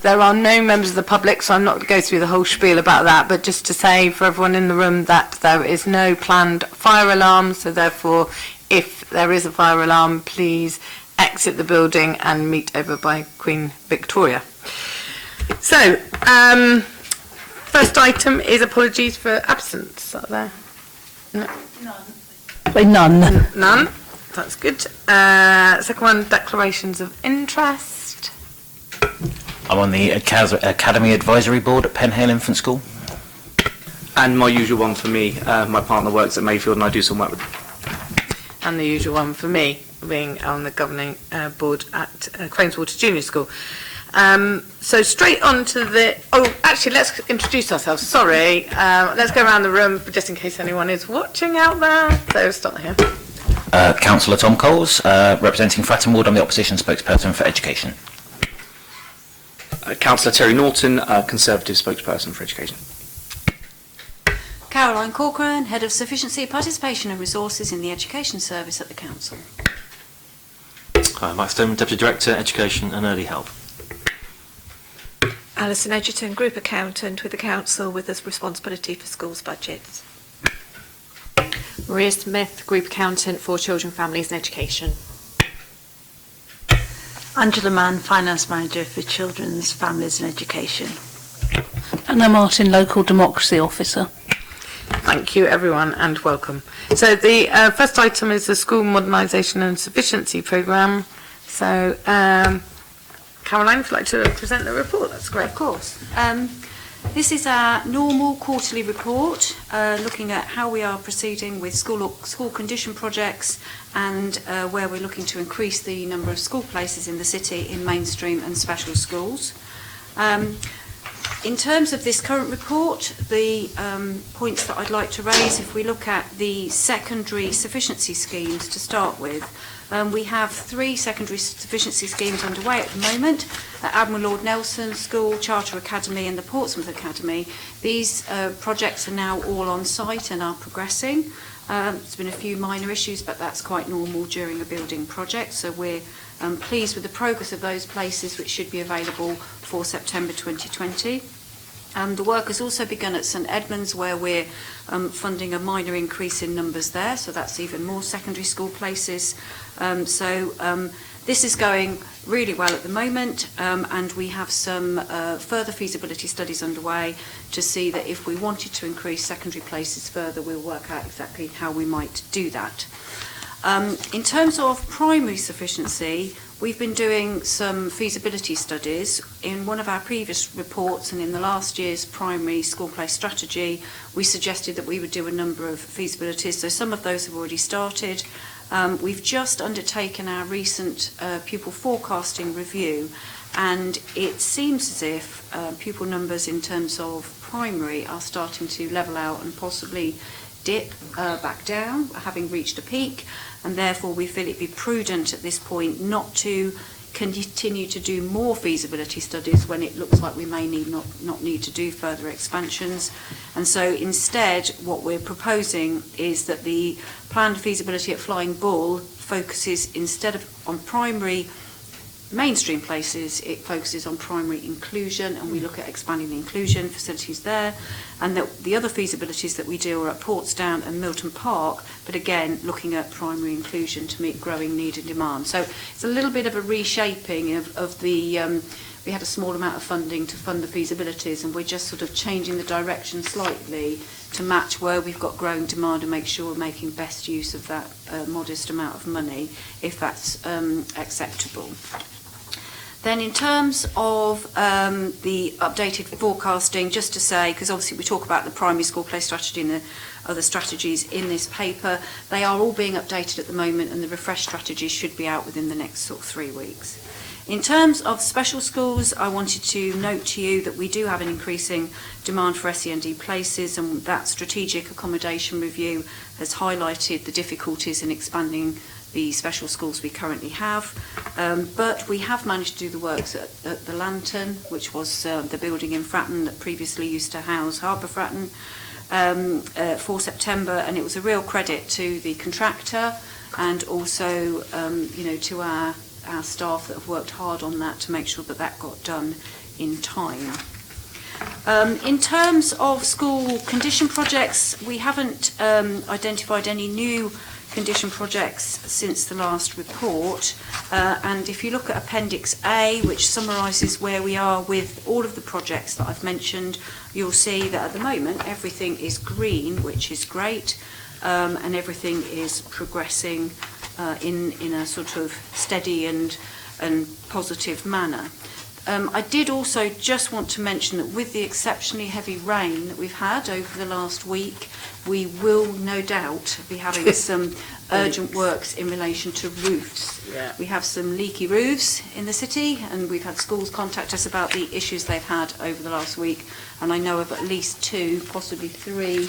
There are no members of the public, so I'm not going to go through the whole spiel about that, but just to say for everyone in the room that there is no planned fire alarm, so therefore if there is a fire alarm, please exit the building and meet over by Queen Victoria. So, first item is apologies for absence. Are there? No. None. None. That's good. Second one, declarations of interest. I'm on the Academy Advisory Board at Penhale Infant School. And my usual one for me, my partner works at Mayfield and I do some work with them. And the usual one for me, being on the governing board at Craneswater Junior School. So straight on to the... Oh, actually, let's introduce ourselves. Sorry. Let's go around the room, just in case anyone is watching out there. So start here. Councillor Tom Coles, representing Fratton Ward. I'm the opposition spokesperson for education. Councillor Terry Norton, Conservative spokesperson for education. Caroline Corcoran, Head of Sufficiency, Participation and Resources in the Education Service at the Council. Hi, Mike Stone, Deputy Director, Education and Early Help. Alison Edgerton, Group Accountant with the Council with a responsibility for schools' budgets. Maria Smith, Group Accountant for Children, Families and Education. Angela Mann, Finance Manager for Children's, Families and Education. Anna Martin, Local Democracy Officer. Thank you, everyone, and welcome. So the first item is the School Modernisation and Sufficiency Programme. So, Caroline, if you'd like to present the report, that's great. Of course. This is our normal quarterly report, looking at how we are proceeding with school condition projects and where we're looking to increase the number of school places in the city in mainstream and special schools. In terms of this current report, the points that I'd like to raise, if we look at the secondary sufficiency schemes to start with, we have 3 secondary sufficiency schemes underway at the moment at Admiral Lord Nelson School, Charter Academy and the Portsmouth Academy. These projects are now all on site and are progressing. There's been a few minor issues, but that's quite normal during a building project, so we're pleased with the progress of those places, which should be available for September 2020. The work has also begun at St Edmunds, where we're funding a minor increase in numbers there, so that's even more secondary school places. This is going really well at the moment, and we have some further feasibility studies underway to see that if we wanted to increase secondary places further, we'll work out exactly how we might do that. In terms of primary sufficiency, we've been doing some feasibility studies. In one of our previous reports and in the last year's primary school place strategy, we suggested that we would do a number of feasibilities, so some of those have already started. We've just undertaken our recent pupil forecasting review, and it seems as if pupil numbers in terms of primary are starting to level out and possibly dip back down, having reached a peak, and therefore we feel it'd be prudent at this point not to continue to do more feasibility studies when it looks like we may not need to do further expansions. And so instead what we're proposing is that the planned feasibility at Flying Bull focuses, instead of on primary mainstream places, it focuses on primary inclusion, and we look at expanding the inclusion facilities there, and that the other feasibilities that we do are at Portsdown and Milton Park, but again looking at primary inclusion to meet growing need and demand. So it's a little bit of a reshaping of the we had a small amount of funding to fund the feasibilities, and we're just sort of changing the direction slightly to match where we've got growing demand and make sure we're making best use of that modest amount of money, if that's acceptable. Then in terms of the updated forecasting, just to say, because obviously we talk about the primary school place strategy and the other strategies in this paper, they are all being updated at the moment, and the refreshed strategies should be out within the next sort of 3 weeks. In terms of special schools, I wanted to note to you that we do have an increasing demand for SEND places, and that strategic accommodation review has highlighted the difficulties in expanding the special schools we currently have, but we have managed to do the works at the Lantern, which was the building in Fratton that previously used to house Harbour Fratton, for September, and it was a real credit to the contractor and also to our staff that have worked hard on that to make sure that that got done in time. In terms of school condition projects, we haven't identified any new condition projects since the last report, and if you look at Appendix A, which summarises where we are with all of the projects that I've mentioned, you'll see that at the moment everything is green, which is great, and everything is progressing in a sort of steady and positive manner. I did also just want to mention that with the exceptionally heavy rain that we've had over the last week, we will no doubt be having some urgent works in relation to roofs. Yeah. We have some leaky roofs in the city, and we've had schools contact us about the issues they've had over the last week, and I know of at least 2, possibly 3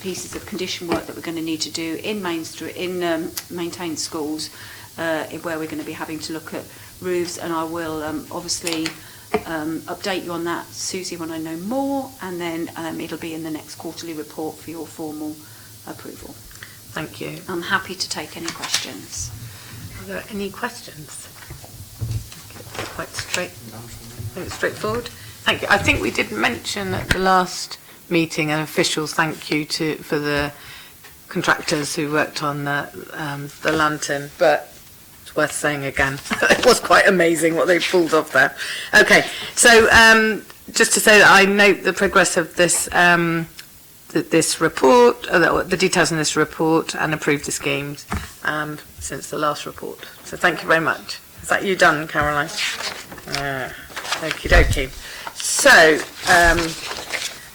pieces of condition work that we're going to need to do in maintained schools, where we're going to be having to look at roofs, and I will obviously update you on that, Susie, when I know more, and then it'll be in the next quarterly report for your formal approval. Thank you. I'm happy to take any questions. Are there any questions? Quite straightforward. Thank you. I think we did mention at the last meeting an official thank you for the contractors who worked on the lantern, but it's worth saying again. It was quite amazing what they pulled off there. Okay, so just to say that I note the progress of this this report, the details in this report, and approve the schemes since the last report. So thank you very much. Is that you done, Caroline? Okie dokie. So,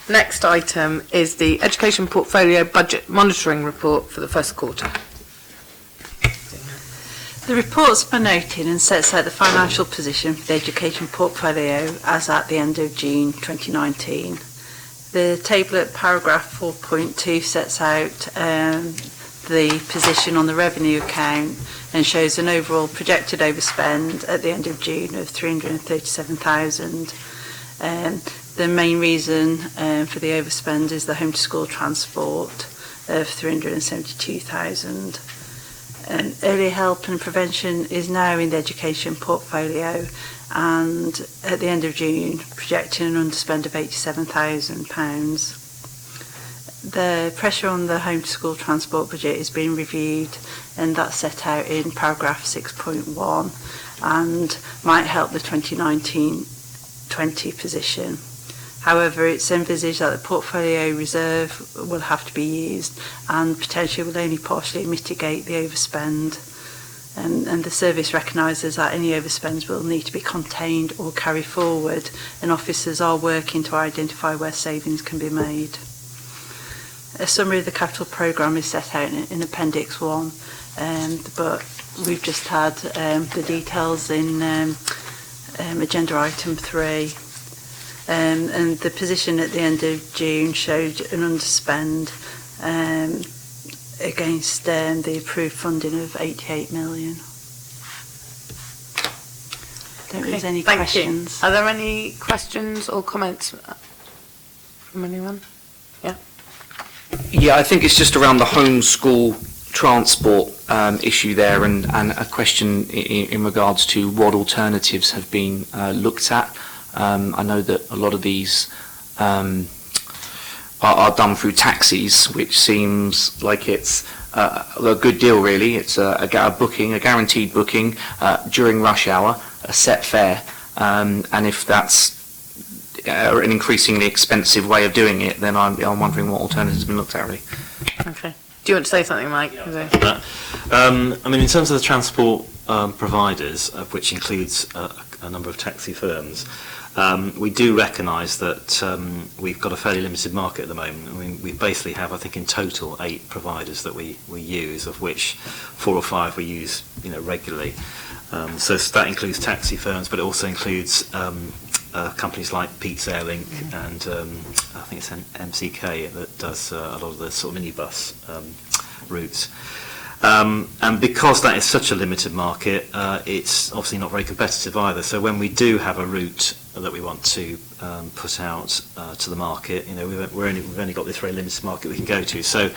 next item is the Education Portfolio Budget Monitoring Report for the first quarter. The report's been noted and sets out the financial position for the education portfolio as at the end of June 2019. The table at paragraph 4.2 sets out the position on the revenue account and shows an overall projected overspend at the end of June of 337,000. The main reason for the overspend is the home to school transport of 372,000. Early help and prevention is now in the education portfolio, and at the end of June projecting an underspend of £87,000. The pressure on the home to school transport budget is being reviewed, and that's set out in paragraph 6.1 and might help the 2019-20 position. However, it's envisaged that the portfolio reserve will have to be used and potentially will only partially mitigate the overspend. And the service recognises that any overspends will need to be contained or carried forward, and officers are working to identify where savings can be made. A summary of the capital programme is set out in Appendix 1, but we've just had the details in agenda item 3. And the position at the end of June showed an underspend against the approved funding of 88 million. Don't know if there's any questions. Are there any questions or comments from anyone? Yeah. Yeah, I think it's just around the home school transport issue there, and a question in regards to what alternatives have been looked at. I know that a lot of these are done through taxis, which seems like it's a good deal, really. It's a guaranteed booking during rush hour, a set fare, and if that's an increasingly expensive way of doing it, then I'm wondering what alternatives have been looked at, really. Okay. Do you want to say something, Mike? I mean, in terms of the transport providers, which includes a number of taxi firms, we do recognise that we've got a fairly limited market at the moment. I mean, we basically have, I think, in total 8 providers that we use, of which 4 or 5 we use, regularly. So that includes taxi firms, but it also includes companies like Pete's Airlink and I think it's MCK that does a lot of the sort of minibus routes. And because that is such a limited market, it's obviously not very competitive either. So when we do have a route that we want to put out to the market, we've only got this very limited market we can go to. So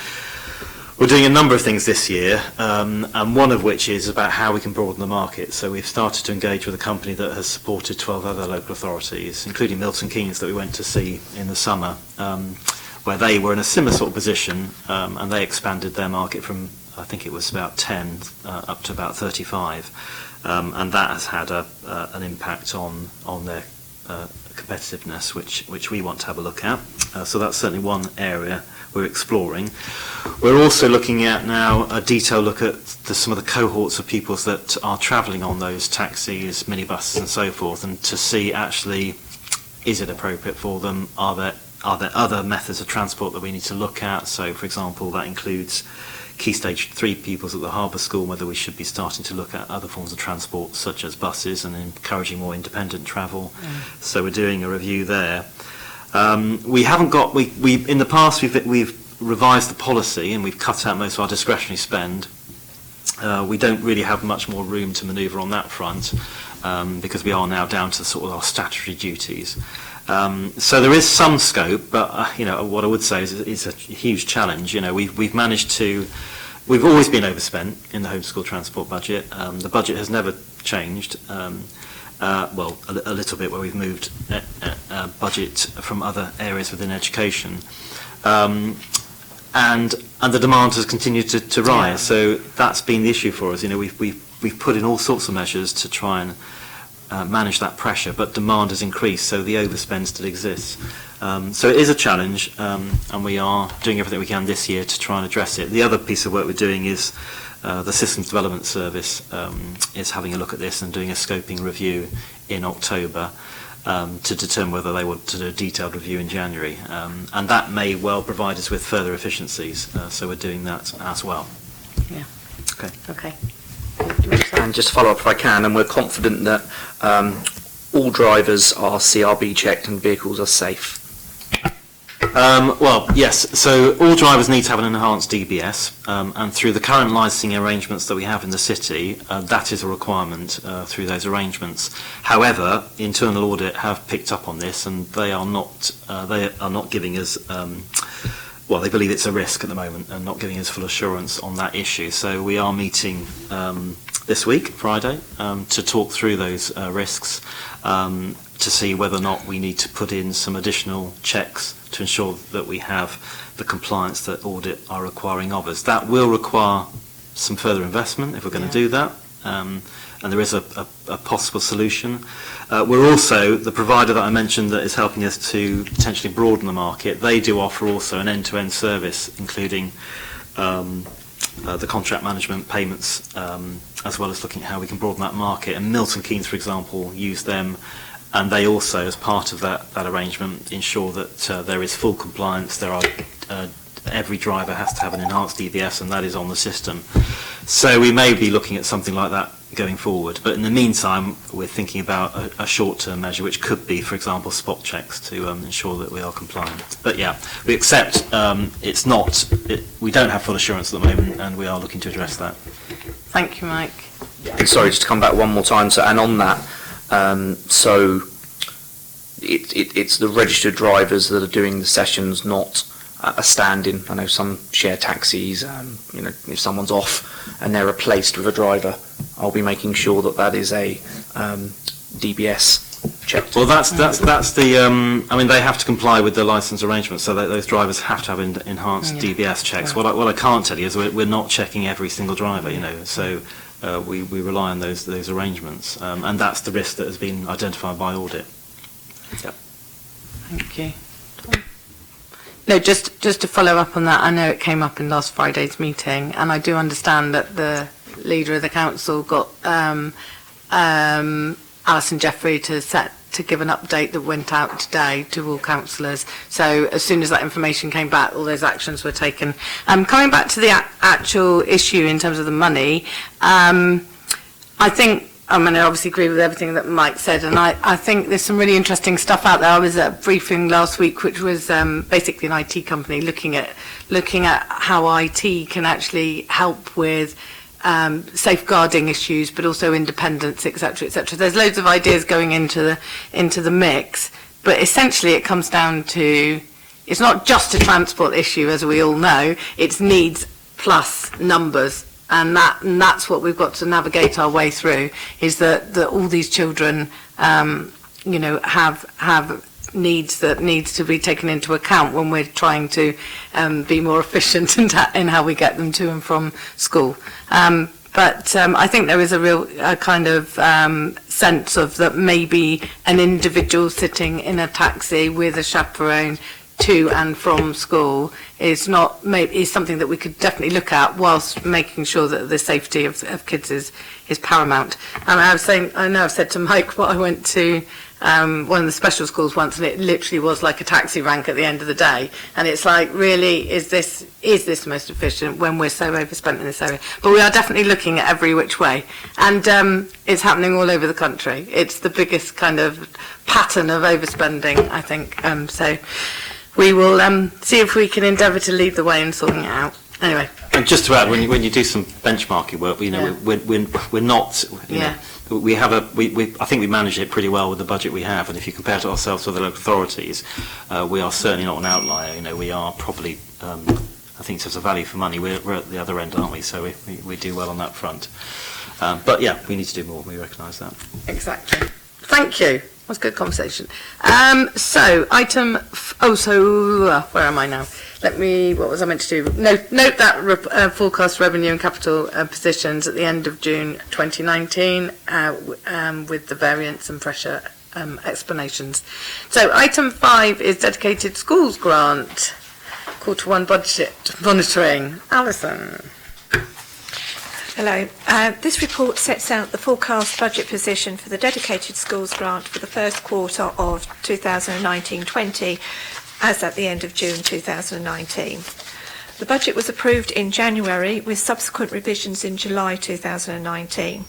We're doing a number of things this year, and one of which is about how we can broaden the market. So we've started to engage with a company that has supported 12 other local authorities, including Milton Keynes that we went to see in the summer, where they were in a similar sort of position, and they expanded their market from, I think it was about 10 up to about 35, and that has had an impact on their competitiveness, which we want to have a look at. So that's certainly one area we're exploring. We're also looking at now a detailed look at some of the cohorts of people that are travelling on those taxis, minibuses and so forth, and to see actually, is it appropriate for them? Are there other methods of transport that we need to look at? So, for example, that includes Key Stage 3 pupils at the Harbour School, whether we should be starting to look at other forms of transport, such as buses, and encouraging more independent travel. So we're doing a review there. We haven't got, we in the past we've revised the policy and we've cut out most of our discretionary spend. We don't really have much more room to manoeuvre on that front because we are now down to sort of our statutory duties. So there is some scope, but you know, what I would say is it's a huge challenge. You know, we've managed to, we've always been overspent in the homeschool transport budget. The budget has never changed. Well, a little bit where we've moved budget from other areas within education, and the demand has continued to rise. Yeah. So that's been the issue for us. You know, we've put in all sorts of measures to try and manage that pressure, but demand has increased, so the overspend still exists. So it is a challenge, and we are doing everything we can this year to try and address it. The other piece of work we're doing is the Systems Development Service is having a look at this and doing a scoping review in October to determine whether they want to do a detailed review in January. And that may well provide us with further efficiencies, so we're doing that as well. Yeah. Okay. Okay. And just to follow up if I can, and we're confident that all drivers are CRB checked and vehicles are safe. Well, yes. So all drivers need to have an enhanced DBS, and through the current licensing arrangements that we have in the city, that is a requirement through those arrangements. However, internal audit have picked up on this, and they are not giving us. Well, they believe it's a risk at the moment and not giving us full assurance on that issue. So we are meeting this week, Friday, to talk through those risks, to see whether or not we need to put in some additional checks to ensure that we have the compliance that audit are requiring of us. That will require some further investment if we're going to do that, and there is a possible solution. We're also, the provider that I mentioned that is helping us to potentially broaden the market, they do offer also an end-to-end service, including the contract management, payments, as well as looking at how we can broaden that market. And Milton Keynes, for example, use them, and they also, as part of that arrangement, ensure that there is full compliance. There are every driver has to have an enhanced DBS, and that is on the system. So we may be looking at something like that going forward. But in the meantime, we're thinking about a short-term measure, which could be, for example, spot checks to ensure that we are compliant. But yeah, we accept we don't have full assurance at the moment, and we are looking to address that. Thank you, Mike. Sorry, just to come back one more time. So, and on that, so it's the registered drivers that are doing the sessions, not a stand-in. I know some share taxis. You know, if someone's off and they're replaced with a driver, I'll be making sure that that is a DBS check. Well, that's the. I mean, they have to comply with the licence arrangements, so that those drivers have to have enhanced DBS checks. Right. What I can't tell you is we're not checking every single driver. You know, so we rely on those arrangements, and that's the risk that has been identified by audit. Yep. Thank you. No, just to follow up on that, I know it came up in last Friday's meeting, and I do understand that the leader of the council got Alison Jeffrey to give an update that went out today to all councillors. So as soon as that information came back, all those actions were taken. Coming back to the actual issue in terms of the money, I think, I mean, I obviously agree with everything that Mike said, and I think there's some really interesting stuff out there. I was at a briefing last week, which was basically an IT company looking at how IT can actually help with safeguarding issues, but also independence, etc., etc. There's loads of ideas going into the mix, but essentially it comes down to, it's not just a transport issue, as we all know. It needs plus numbers. And that's what we've got to navigate our way through, is that all these children, have needs that needs to be taken into account when we're trying to be more efficient in how we get them to and from school. But I think there is a real kind of sense of that maybe an individual sitting in a taxi with a chaperone to and from school is something that we could definitely look at, whilst making sure that the safety of kids is paramount. And I know I've said to Mike, I went to one of the special schools once, and it literally was like a taxi rank at the end of the day. And it's like, really, is this most efficient when we're so overspent in this area? But we are definitely looking at every which way, and it's happening all over the country. It's the biggest kind of pattern of overspending, I think. So we will see if we can endeavour to lead the way in sorting it out. Anyway. And just to add, when you do some benchmarking work, we're not. We have I think we manage it pretty well with the budget we have, and if you compare to ourselves with the local authorities, we are certainly not an outlier. We are probably, I think, in terms of value for money, we're at the other end, aren't we? So we do well on that front. But yeah, we need to do more. We recognise that. Exactly. Thank you. That was a good conversation. So item. Where am I now? What was I meant to do? Note that forecast revenue and capital positions at the end of June 2019 with the variance and pressure explanations. So item 5 is dedicated schools grant, Q1 budget monitoring. Alison. Hello. This report sets out the forecast budget position for the dedicated schools grant for the first quarter of 2019-20 as at the end of June 2019. The budget was approved in January with subsequent revisions in July 2019.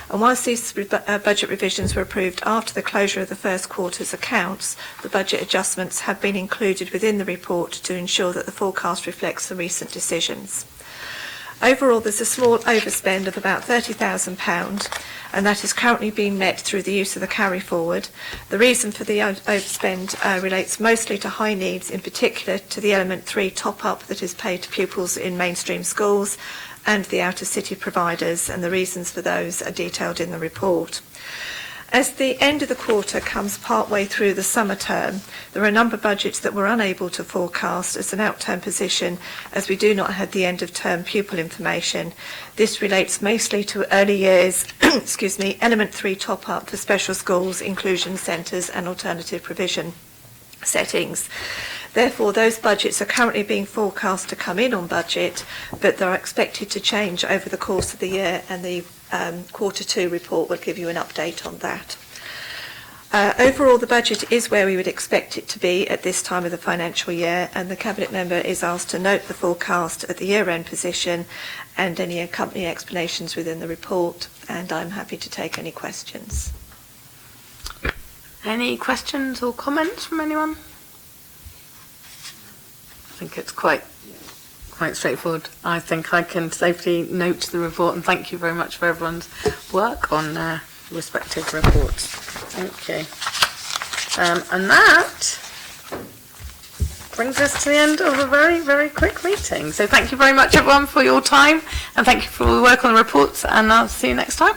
And whilst these budget revisions were approved after the closure of the first quarter's accounts, the budget adjustments have been included within the report to ensure that the forecast reflects the recent decisions. Overall, there's a small overspend of about £30,000, and that is currently being met through the use of the carry forward. The reason for the overspend relates mostly to high needs, in particular to the Element 3 top-up that is paid to pupils in mainstream schools and the out-of-city providers, and the reasons for those are detailed in the report. As the end of the quarter comes part-way through the summer term, there are a number of budgets that we're unable to forecast as an out-term position, as we do not have the end-of-term pupil information. This relates mostly to early years, Element 3 top-up for special schools, inclusion centres and alternative provision settings. Therefore, those budgets are currently being forecast to come in on budget, but they're expected to change over the course of the year, and the Q2 report will give you an update on that. Overall, the budget is where we would expect it to be at this time of the financial year, and the Cabinet member is asked to note the forecast at the year-end position and any accompanying explanations within the report, and I'm happy to take any questions. Any questions or comments from anyone? I think it's quite straightforward. I think I can safely note the report, and thank you very much for everyone's work on their respective reports. Thank you. And that brings us to the end of a very, very quick meeting. So thank you very much, everyone, for your time, and thank you for all the work on the reports, and I'll see you next time.